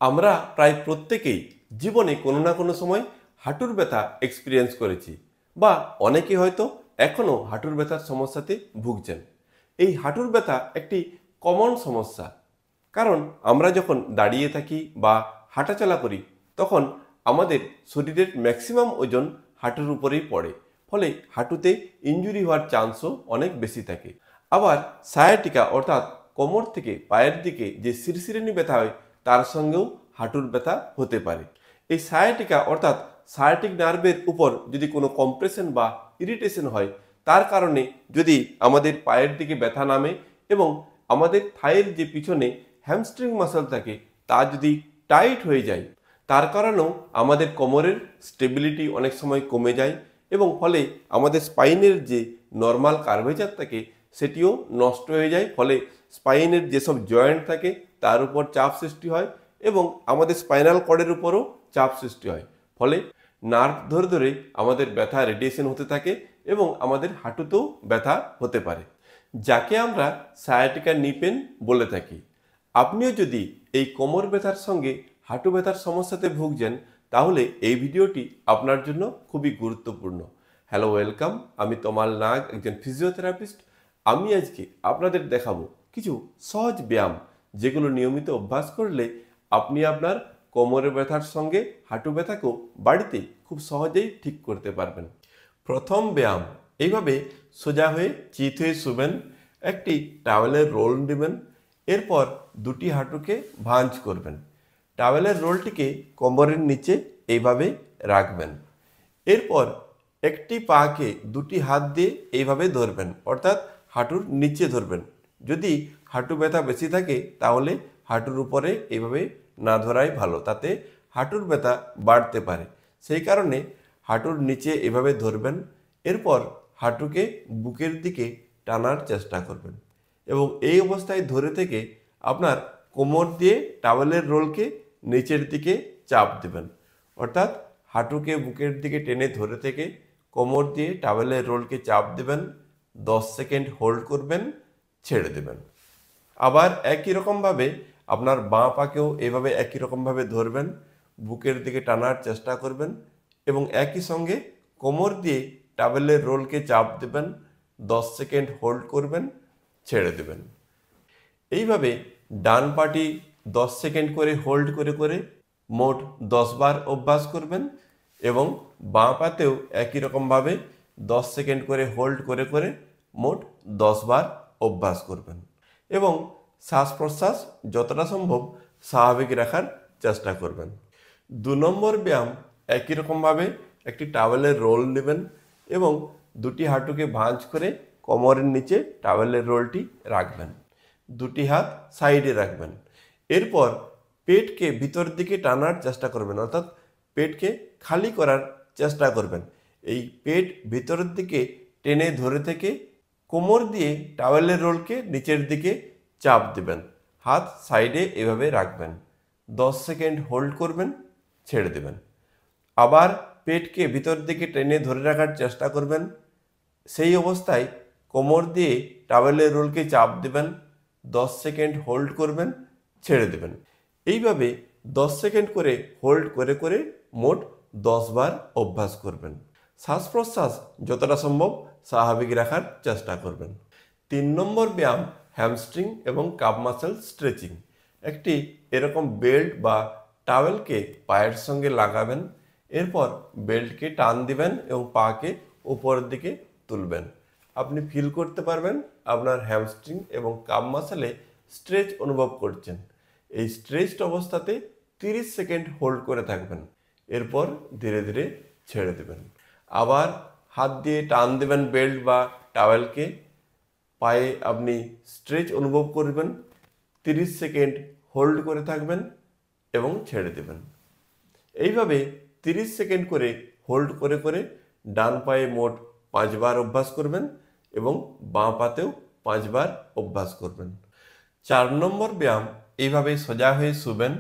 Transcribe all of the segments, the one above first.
আমরা প্রায় প্রত্যেকেই জীবনে কোনো না কোনো সময় হাঁটুর ব্যথা এক্সপিরিয়েন্স করেছি বা অনেকে হয়তো এখনও হাঁটুর ব্যথার সমস্যাতে ভুগছেন। এই হাঁটুর ব্যথা একটি কমন সমস্যা, কারণ আমরা যখন দাঁড়িয়ে থাকি বা হাঁটাচলা করি তখন আমাদের শরীরের ম্যাক্সিমাম ওজন হাঁটুর উপরেই পড়ে, ফলে হাঁটুতে ইনজুরি হওয়ার চান্সও অনেক বেশি থাকে। আবার সায়াটিকা অর্থাৎ কোমর থেকে পায়ের দিকে যে শিরশিরানি ব্যথা হয় তার সঙ্গেও হাঁটুর ব্যথা হতে পারে। এই সায়াটিকা অর্থাৎ সায়াটিক নার্ভের উপর যদি কোনো কম্প্রেশন বা ইরিটেশন হয়, তার কারণে যদি আমাদের পায়ের দিকে ব্যথা নামে এবং আমাদের থাইয়ের যে পিছনে হ্যামস্ট্রিং মাসল থাকে তা যদি টাইট হয়ে যায়, তার কারণেও আমাদের কোমরের স্টেবিলিটি অনেক সময় কমে যায় এবং ফলে আমাদের স্পাইনের যে নর্মাল কার্ভেচার থাকে সেটিও নষ্ট হয়ে যায়। ফলে স্পাইনের যেসব জয়েন্ট থাকে তার উপর চাপ সৃষ্টি হয় এবং আমাদের স্পাইনাল কর্ডের উপরও চাপ সৃষ্টি হয়। ফলে নার্ভ ধরে ধরে আমাদের ব্যথা রেডিয়েশন হতে থাকে এবং আমাদের হাঁটুতেও ব্যথা হতে পারে, যাকে আমরা সায়াটিকা নি পেন বলে থাকি। আপনিও যদি এই কোমর ব্যথার সঙ্গে হাঁটু ব্যথার সমস্যাতে ভুগছেন, তাহলে এই ভিডিওটি আপনার জন্য খুবই গুরুত্বপূর্ণ। Hello, welcome. আমি তমাল নাগ, একজন ফিজিওথেরাপিস্ট। আমি আজকে আপনাদের দেখাবো কিছু সহজ ব্যায়াম, যেগুলো নিয়মিত অভ্যাস করলে আপনি আপনার কোমরের ব্যথার সঙ্গে হাঁটু ব্যথাকেও বাড়িতে খুব সহজেই ঠিক করতে পারবেন। প্রথম ব্যায়াম, এইভাবে সোজা হয়ে চিত হয়ে শুবেন, একটি টাওয়েলের রোল নেবেন, এরপর দুটি হাঁটুকে ভাঁজ করবেন। টাওয়েলের রোলটিকে কোমরের নিচে এইভাবে রাখবেন। এরপর একটি পাকে দুটি হাত দিয়ে এইভাবে ধরবেন, অর্থাৎ হাঁটুর নিচে ধরবেন। যদি হাঁটু ব্যথা বেশি থাকে তাহলে হাঁটুর উপরে এইভাবে না ধরাই ভালো, তাতে হাঁটুর ব্যথা বাড়তে পারে। সেই কারণে হাঁটুর নিচে এভাবে ধরবেন। এরপর হাঁটুকে বুকের দিকে টানার চেষ্টা করবেন এবং এই অবস্থায় ধরে থেকে আপনার কোমর দিয়ে টাওয়েলের রোলকে নিচের দিকে চাপ দেবেন, অর্থাৎ হাঁটুকে বুকের দিকে টেনে ধরে থেকে কোমর দিয়ে টাওয়েলের রোলকে চাপ দেবেন, 10 সেকেন্ড হোল্ড করবেন, ছেড়ে দেবেন। আবার একই রকমভাবে আপনার বাঁ পাকেও এভাবে একই রকমভাবে ধরবেন, বুকের দিকে টানার চেষ্টা করবেন এবং একই সঙ্গে কোমর দিয়ে টাওয়েলের রোলকে চাপ দেবেন, 10 সেকেন্ড হোল্ড করবেন, ছেড়ে দেবেন। এইভাবে ডান পাটি 10 সেকেন্ড করে হোল্ড করে করে মোট 10 বার অভ্যাস করবেন এবং বাঁ পাতেও একই রকমভাবে 10 সেকেন্ড করে হোল্ড করে করে মোট 10 বার অভ্যাস করবেন এবং শ্বাস প্রশ্বাস যতটা সম্ভব স্বাভাবিক রাখার চেষ্টা করবেন। 2 নম্বর ব্যায়াম, একই রকমভাবে একটি টাওয়েলের রোল নেবেন এবং দুটি হাঁটুকে ভাঁজ করে কোমরের নিচে টাওয়েলের রোলটি রাখবেন, দুটি হাত সাইডে রাখবেন। এরপর পেটকে ভিতর দিকে টানার চেষ্টা করবেন, অর্থাৎ পেটকে খালি করার চেষ্টা করবেন। এই পেট ভিতরের দিকে টেনে ধরে থেকে কোমর দিয়ে টাওয়েলের রোলকে নিচের দিকে চাপ দেবেন, হাত সাইডে এভাবে রাখবেন, 10 সেকেন্ড হোল্ড করবেন, ছেড়ে দেবেন। আবার পেটকে ভিতর দিকে টেনে ধরে রাখার চেষ্টা করবেন, সেই অবস্থায় কোমর দিয়ে টাওয়েলের রোলকে চাপ দেবেন, 10 সেকেন্ড হোল্ড করবেন, ছেড়ে দেবেন। এইভাবে 10 সেকেন্ড করে হোল্ড করে করে মোট 10 বার অভ্যাস করবেন। শ্বাস প্রশ্বাস যতটা সম্ভব স্বাভাবিক রাখার চেষ্টা করবেন। 3 নম্বর ব্যায়াম, হ্যামস্ট্রিং এবং কাপ মাসেল স্ট্রেচিং। একটি এরকম বেল্ট বা টাওয়েলকে পায়ের সঙ্গে লাগাবেন, এরপর বেল্টকে টান দিবেন এবং পাকে উপরের দিকে তুলবেন। আপনি ফিল করতে পারবেন আপনার হ্যামস্ট্রিং এবং কাপ মাসেলে স্ট্রেচ অনুভব করছেন। এই স্ট্রেচড অবস্থাতে 30 সেকেন্ড হোল্ড করে থাকবেন, এরপর ধীরে ধীরে ছেড়ে দেবেন। আবার হাত দিয়ে টান দেবেন বেল্ট বা টাওয়েলকে, পায়ে আপনি স্ট্রেচ অনুভব করবেন, 30 সেকেন্ড হোল্ড করে থাকবেন এবং ছেড়ে দেবেন। এইভাবে 30 সেকেন্ড করে হোল্ড করে করে ডান পায়ে মোট 5 বার অভ্যাস করবেন এবং বাঁ পাতেও 5 বার অভ্যাস করবেন। 4 নম্বর ব্যায়াম, এইভাবে সোজা হয়ে শুবেন,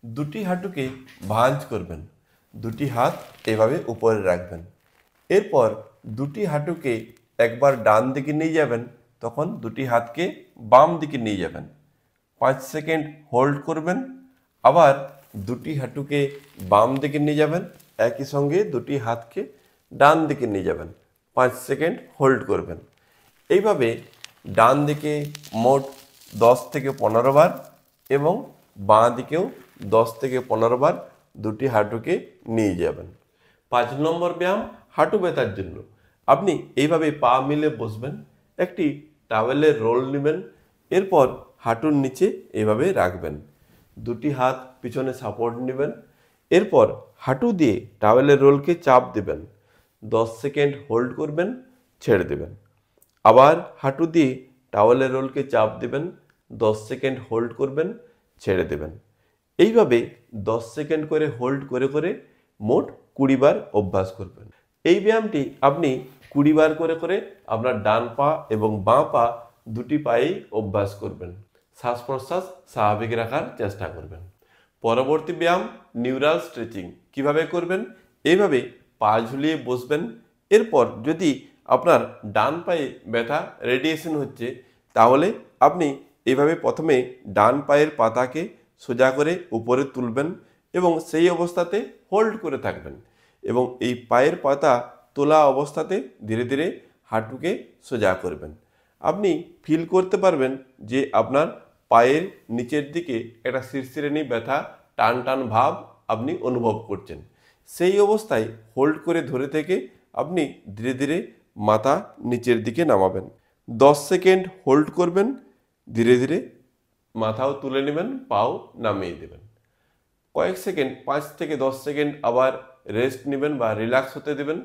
দুটি হাঁটুকে ভাঁজ করবেন, দুটি হাত এভাবে উপরে রাখবেন। এরপর দুটি হাঁটুকে একবার ডান দিকে নিয়ে যাবেন, তখন দুটি হাতকে বাম দিকে নিয়ে যাবেন, 5 সেকেন্ড হোল্ড করবেন, আবার দুটি হাঁটুকে বাম দিকে নিয়ে যাবেন, একই সঙ্গে দুটি হাতকে ডান দিকে নিয়ে যাবেন, 5 সেকেন্ড হোল্ড করবেন। এইভাবে ডান দিকে মোট 10 থেকে 15 বার এবং বাঁ দিকেও 10 থেকে 15 বার দুটি হাঁটুকে নিয়ে যাবেন। 5 নম্বর ব্যায়াম হাঁটু ব্যথার জন্য। আপনি এইভাবে পা মিলে বসবেন, একটি টাওয়েলের রোল নেবেন, এরপর হাঁটুর নিচে এইভাবে রাখবেন, দুটি হাত পিছনে সাপোর্ট নেবেন, এরপর হাঁটু দিয়ে টাওয়েলের রোলকে চাপ দেবেন, 10 সেকেন্ড হোল্ড করবেন, ছেড়ে দেবেন। আবার হাঁটু দিয়ে টাওয়েলের রোলকে চাপ দেবেন, 10 সেকেন্ড হোল্ড করবেন, ছেড়ে দেবেন। এইভাবে 10 সেকেন্ড করে হোল্ড করে করে মোট 20 বার অভ্যাস করবেন। এই ব্যায়ামটি আপনি 20 বার করে করে আপনার ডান পা এবং বাঁ পা দুটি পায়েই অভ্যাস করবেন। শ্বাস প্রশ্বাস স্বাভাবিক রাখার চেষ্টা করবেন। পরবর্তী ব্যায়াম নিউরাল স্ট্রেচিং। কিভাবে করবেন? এইভাবে পা ঝুলিয়ে বসবেন, এরপর যদি আপনার ডান পায়ে ব্যথা রেডিয়েশন হচ্ছে তাহলে আপনি এইভাবে প্রথমে ডান পায়ের পাতাকে সোজা করে উপরে তুলবেন এবং সেই অবস্থাতে হোল্ড করে থাকবেন এবং এই পায়ের পাতা তোলা অবস্থাতে ধীরে ধীরে হাঁটুকে সোজা করবেন। আপনি ফিল করতে পারবেন যে আপনার পায়ের নিচের দিকে একটা শিরশিরানি ব্যথা, টান টান ভাব আপনি অনুভব করছেন। সেই অবস্থায় হোল্ড করে ধরে থেকে আপনি ধীরে ধীরে মাথা নিচের দিকে নামাবেন, 10 সেকেন্ড হোল্ড করবেন, ধীরে ধীরে মাথাও তুলে নেবেন, পাও নামিয়ে দেবেন। কয়েক সেকেন্ড 5 থেকে 10 সেকেন্ড আবার রেস্ট নেবেন বা রিল্যাক্স হতে দেবেন।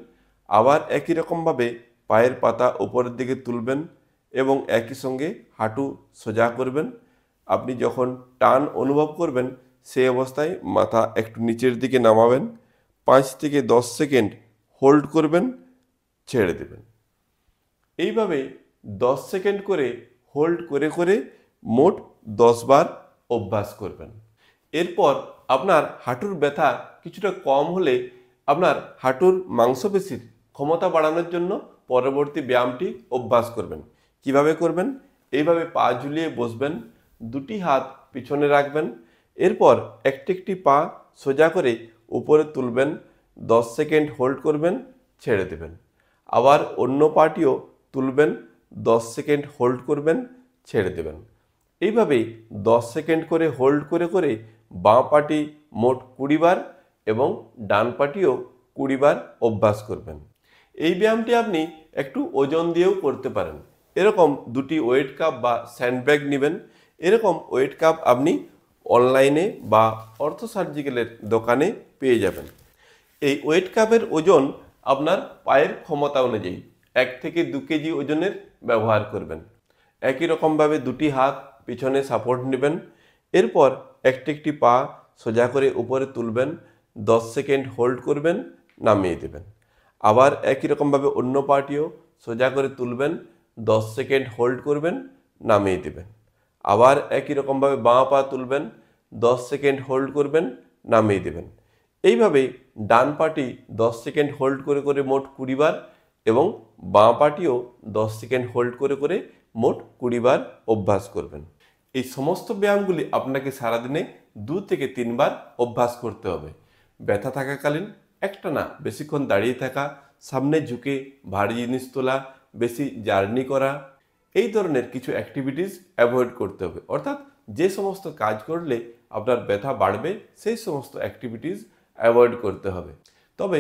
আবার একই রকমভাবে পায়ের পাতা উপরের দিকে তুলবেন এবং একই সঙ্গে হাঁটু সোজা করবেন। আপনি যখন টান অনুভব করবেন সেই অবস্থায় মাথা একটু নিচের দিকে নামাবেন, 5 থেকে 10 সেকেন্ড হোল্ড করবেন, ছেড়ে দেবেন। এইভাবে 10 সেকেন্ড করে হোল্ড করে করে মোট 10 বার অভ্যাস করবেন। এরপর আপনার হাঁটুর ব্যথা কিছুটা কম হলে আপনার হাঁটুর মাংসপেশির ক্ষমতা বাড়ানোর জন্য পরবর্তী ব্যায়ামটি অভ্যাস করবেন। কিভাবে করবেন? এইভাবে পা ঝুলিয়ে বসবেন, দুটি হাত পিছনে রাখবেন, এরপর একটি একটি পা সোজা করে উপরে তুলবেন, 10 সেকেন্ড হোল্ড করবেন, ছেড়ে দেবেন। আবার অন্য পাটিও তুলবেন, 10 সেকেন্ড হোল্ড করবেন, ছেড়ে দেবেন। এইভাবে 10 সেকেন্ড করে হোল্ড করে করে বাঁ পাটি মোট 20 বার এবং ডান পাটিও 20 বার অভ্যাস করবেন। এই ব্যায়ামটি আপনি একটু ওজন দিয়েও করতে পারেন। এরকম দুটি ওয়েট কাপ বা স্যান্ডব্যাগ নেবেন। এরকম ওয়েট কাপ আপনি অনলাইনে বা অর্থ সার্জিক্যালের দোকানে পেয়ে যাবেন। এই ওয়েট কাপের ওজন আপনার পায়ের ক্ষমতা অনুযায়ী 1 থেকে 2 কেজি ওজনের ব্যবহার করবেন। একই রকমভাবে দুটি হাত পিছনে সাপোর্ট নেবেন, এরপর একটি একটি পা সোজা করে উপরে তুলবেন, 10 সেকেন্ড হোল্ড করবেন, নামিয়ে দেবেন। আবার একই রকমভাবে অন্য পাটিও সোজা করে তুলবেন, 10 সেকেন্ড হোল্ড করবেন, নামিয়ে দেবেন। আবার একই রকমভাবে বাঁ পা তুলবেন, 10 সেকেন্ড হোল্ড করবেন, নামিয়ে দেবেন। এইভাবে ডান পাটি 10 সেকেন্ড হোল্ড করে করে মোট 20 বার এবং বাঁ পাটিও 10 সেকেন্ড হোল্ড করে করে মোট 20 বার অভ্যাস করবেন। এই সমস্ত ব্যায়ামগুলি আপনাকে সারাদিনে 2 থেকে 3 বার অভ্যাস করতে হবে। ব্যথা থাকাকালীন একটানা বেশিক্ষণ দাঁড়িয়ে থাকা, সামনে ঝুঁকে ভারী জিনিস তোলা, বেশি জার্নি করা, এই ধরনের কিছু অ্যাক্টিভিটিস অ্যাভয়েড করতে হবে। অর্থাৎ যে সমস্ত কাজ করলে আপনার ব্যথা বাড়বে সেই সমস্ত অ্যাক্টিভিটিস অ্যাভয়েড করতে হবে। তবে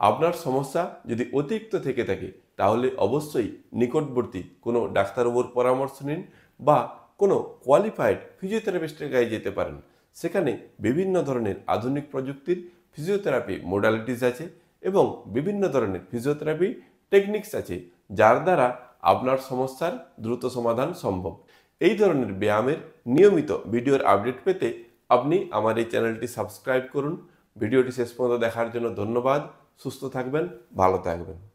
আপনার সমস্যা যদি অতিরিক্ত থেকে থাকে তাহলে অবশ্যই নিকটবর্তী কোনো ডাক্তারবাবুর পরামর্শ নিন বা কোনো কোয়ালিফাইড ফিজিওথেরাপিস্টের কাছে যেতে পারেন। সেখানে বিভিন্ন ধরনের আধুনিক প্রযুক্তির ফিজিওথেরাপি মোডালিটিস আছে এবং বিভিন্ন ধরনের ফিজিওথেরাপি টেকনিক্স আছে যার দ্বারা আপনার সমস্যার দ্রুত সমাধান সম্ভব। এই ধরনের ব্যায়ামের নিয়মিত ভিডিওর আপডেট পেতে আপনি আমার এই চ্যানেলটি সাবস্ক্রাইব করুন। ভিডিওটি শেষ পর্যন্ত দেখার জন্য ধন্যবাদ। সুস্থ থাকবেন, ভালো থাকবেন।